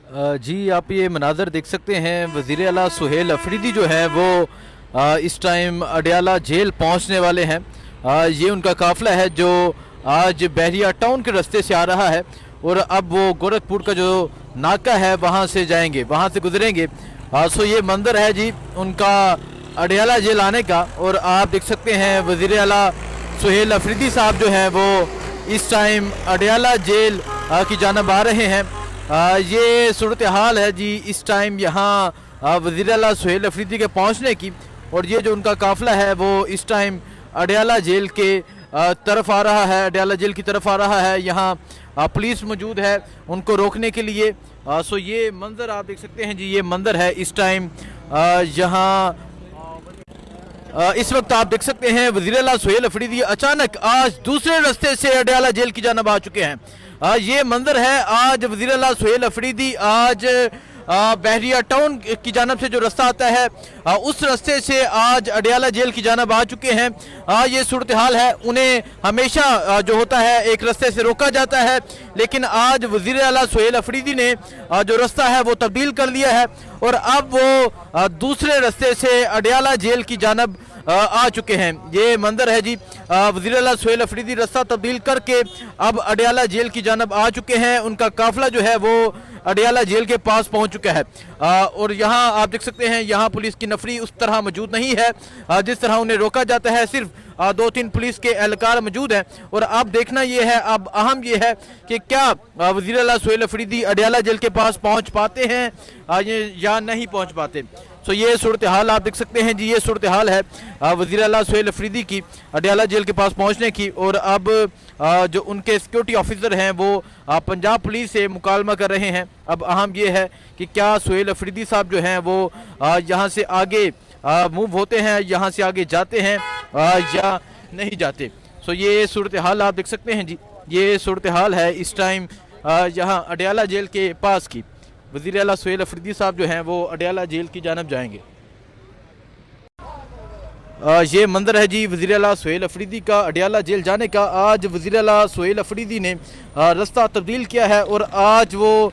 जी, आप ये मनाज़र देख सकते हैं। वज़ीर आला सुहेल अफरीदी जो है वो इस टाइम अडयाला जेल पहुंचने वाले हैं। ये उनका काफ़िला है जो आज बहरिया टाउन के रास्ते से आ रहा है और अब वो गोरखपुर का जो नाका है वहां से जाएंगे, वहां से गुजरेंगे। सो ये मंदिर है जी उनका अडयाला जेल आने का। और आप देख सकते हैं वज़ीर आला सुहेल अफरीदी साहब जो हैं वो इस टाइम अडयाला जेल की जानब आ रहे हैं। ये सूरत हाल है जी इस टाइम यहाँ वज़ीर आला सुहेल अफरीदी के पहुँचने की। और ये जो उनका काफ़िला है वो इस टाइम अडयाला जेल के तरफ आ रहा है, अडयाला जेल की तरफ आ रहा है। यहाँ पुलिस मौजूद है उनको रोकने के लिए। सो ये मंज़र आप देख सकते हैं जी, ये मंदिर है इस टाइम यहाँ इस वक्त आप देख सकते हैं वज़ीर आला सुहेल अफरीदी अचानक आज दूसरे रास्ते से अडयाला जेल की जानब आ चुके हैं। ये मंदिर है, आज वज़ीर आला सुहेल अफरीदी आज बहरिया टाउन की जानब से जो रास्ता आता है उस रास्ते से आज अडयाला जेल की जानब आ चुके हैं। ये सूरत हाल है। उन्हें हमेशा जो होता है एक रास्ते से रोका जाता है, लेकिन आज वज़ीर आला सुहेल अफरीदी ने जो रास्ता है वो तब्दील कर लिया है और अब वो दूसरे रास्ते से अडयाला जेल की जानब आ चुके हैं। ये मंदिर है जी, वज़ीर आला सुहेल अफरीदी रास्ता तब्दील करके अब अडयाला जेल की जानब आ चुके हैं। उनका काफ़िला जो है वो अडयाला जेल के पास पहुंच चुका है। और यहाँ आप देख सकते हैं यहाँ पुलिस की नफरी उस तरह मौजूद नहीं है जिस तरह उन्हें रोका जाता है। सिर्फ 2-3 पुलिस के एहलकार मौजूद हैं। और अब देखना ये है, अब अहम ये है कि क्या वज़ीर आला सुहेल अफरीदी अडयाला जेल के पास पहुंच पाते हैं या नहीं पहुंच पाते। तो ये सूरत हाल आप देख सकते हैं जी, ये सूरत हाल है वज़ीर आला सुहेल अफरीदी की अडयाला जेल के पास पहुंचने की। और अब जो उनके सिक्योरिटी ऑफिसर हैं वो पंजाब पुलिस से मुकालमा कर रहे हैं। अब अहम ये है कि क्या सुहेल अफरीदी साहब जो हैं वो यहाँ से आगे मूव होते हैं, यहाँ से आगे जाते हैं या नहीं जाते। सो ये सूरत हाल आप देख सकते हैं जी, ये सूरत हाल है इस टाइम यहाँ अडयाला जेल के पास की। वज़ीर आला सुहेल अफरीदी साहब जो हैं वो अडयाला जेल की जानब जाएंगे। ये मंदिर है जी वज़ीर आला सुहेल अफरीदी का अडयाला जेल जाने का। आज वज़ीर आला सुहेल अफरीदी ने रास्ता तब्दील किया है और आज वो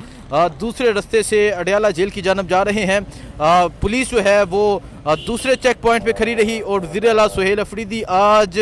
दूसरे रास्ते से अडयाला जेल की जानब जा रहे हैं। पुलिस जो है वो दूसरे चेक पॉइंट पे खड़ी रही और वज़ीर आला सुहेल अफरीदी आज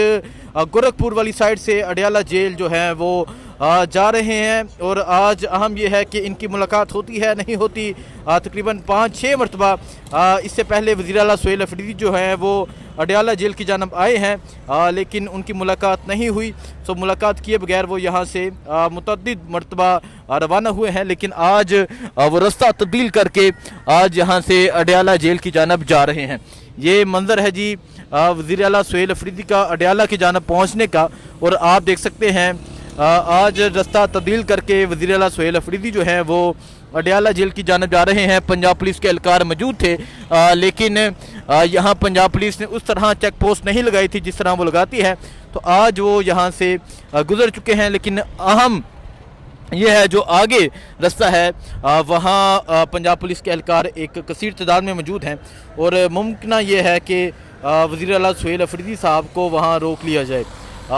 गोरखपुर वाली साइड से अडयाला जेल जो है वो जा रहे हैं। और आज अहम यह है कि इनकी मुलाकात होती है नहीं होती। तकरीबन 5-6 मरतबा इससे पहले वज़ीर आला सुहेल अफरीदी जो है वो अडयाला जेल की जानब आए हैं लेकिन उनकी मुलाकात नहीं हुई। सो मुलाकात किए बगैर वो यहाँ से मुतअद्दिद मरतबा रवाना हुए हैं, लेकिन आज वो रास्ता तब्दील करके आज यहाँ से अडयाला जेल की जानब जा रहे हैं। ये मंजर है जी वज़ीर आला सुहेल अफरीदी का अडयाला की जानब पहुँचने का। और आप देख सकते हैं आज रास्ता तब्दील करके वज़ीर आला सुहेल अफरीदी जो है वो अडयाला जेल की जानब जा रहे हैं। पंजाब पुलिस के एहलकार मौजूद थे लेकिन यहाँ पंजाब पुलिस ने उस तरह चेक पोस्ट नहीं लगाई थी जिस तरह वो लगाती है। तो आज वो यहाँ से गुजर चुके हैं, लेकिन अहम यह है जो आगे रास्ता है वहाँ पंजाब पुलिस के एहलकार एक कसीर तादाद में मौजूद हैं और मुमकिन ये है कि वज़ीर आला सुहेल अफरीदी साहब को वहाँ रोक लिया जाए।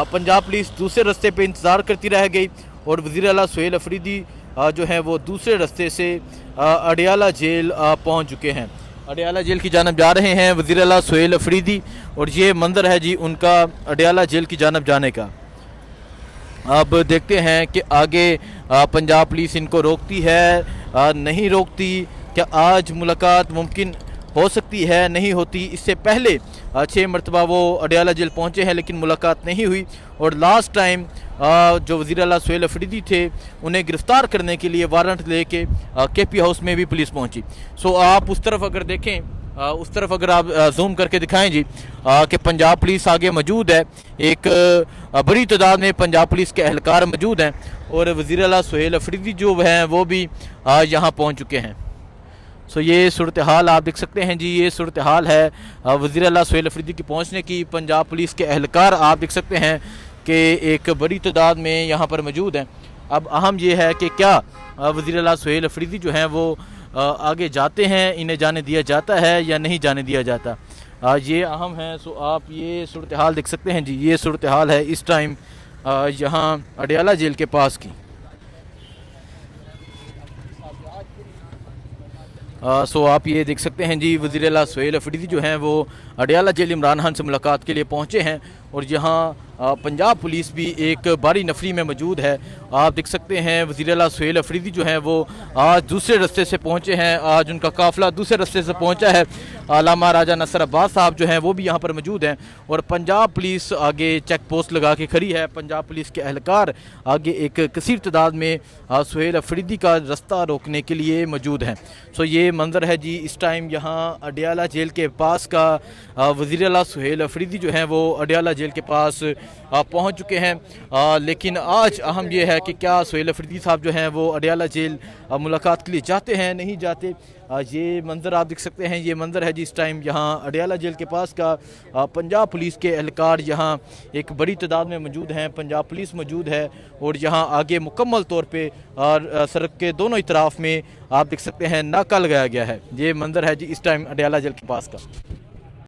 पंजाब पुलिस दूसरे रास्ते पे इंतज़ार करती रह गई और वज़ीर आला सुहेल अफरीदी जो है वो दूसरे रास्ते से अडयाला जेल पहुंच चुके हैं। अडयाला जेल की जानब जा रहे हैं वज़ीर आला सुहेल अफरीदी और ये मंजर है जी उनका अडयाला जेल की जानब जाने का। अब देखते हैं कि आगे पंजाब पुलिस इनको रोकती है नहीं रोकती, क्या आज मुलाकात मुमकिन हो सकती है नहीं होती। इससे पहले 6 मरतबा वो अडयाला जेल पहुँचे हैं लेकिन मुलाकात नहीं हुई। और लास्ट टाइम जो वज़ीर आला सुहेल अफरीदी थे उन्हें गिरफ़्तार करने के लिए वारंट लेके KP हाउस में भी पुलिस पहुंची। सो आप उस तरफ अगर देखें उस तरफ अगर आप जूम करके दिखाएं जी कि पंजाब पुलिस आगे मौजूद है, एक बड़ी तादाद में पंजाब पुलिस के एहलकार मौजूद हैं और वज़ीर आला सुहेल अफरीदी जो हैं वो भी यहाँ पहुँच चुके हैं। सो ये सूरत हाल आप देख सकते हैं जी, ये सूरत हाल है वज़ीर आला सुहेल अफरीदी की पहुँचने की। पंजाब पुलिस के एहलकार आप देख सकते हैं कि एक बड़ी तादाद में यहाँ पर मौजूद हैं। अब अहम ये है कि क्या वज़ीर आला सुहेल अफरीदी जो हैं वो आगे जाते हैं, इन्हें जाने दिया जाता है या नहीं जाने दिया जाता, ये अहम है। सो आप ये सूरत हाल देख सकते हैं जी, ये सूरत हाल है इस टाइम यहाँ अडयाला जेल के पास की। सो आप ये देख सकते हैं जी, वज़ीर आला सुहेल अफरीदी जो हैं वो अडयाला जेल इमरान खान से मुलाकात के लिए पहुँचे हैं और यहाँ पंजाब पुलिस भी एक भारी नफरी में मौजूद है। आप देख सकते हैं वज़ीर आला सुहेल अफरीदी जो हैं वो आज दूसरे रास्ते से पहुँचे हैं, आज उनका काफ़िला दूसरे रास्ते से पहुँचा है। अल्लामा राजा नसर अब्बास साहब जो हैं वो भी यहाँ पर मौजूद हैं और पंजाब पुलिस आगे चेक पोस्ट लगा के खड़ी है। पंजाब पुलिस के एहलकार आगे एक कसीर तादाद में सुहेल अफरीदी का रास्ता रोकने के लिए मौजूद हैं। सो ये मंजर है जी इस टाइम यहाँ अडयाला जेल के पास का। वज़ीर आला सुहेल अफरीदी जो हैं वो अडयाला जेल के पास पहुंच चुके हैं। लेकिन आज अहम ये है कि क्या सुहेल अफरीदी साहब जो हैं वो अडयाला जेल मुलाकात के लिए जाते हैं नहीं जाते। ये मंज़र आप देख सकते हैं, ये मंज़र है जी इस टाइम यहाँ अडयाला जेल के पास का। पंजाब पुलिस के एहलकार यहाँ एक बड़ी तादाद में मौजूद हैं, पंजाब पुलिस मौजूद है और यहाँ आगे मुकम्मल तौर पे और सड़क के दोनों इतराफ़ में आप देख सकते हैं नाका लगाया गया है। ये मंज़र है जी इस टाइम अडयाला जेल के पास का।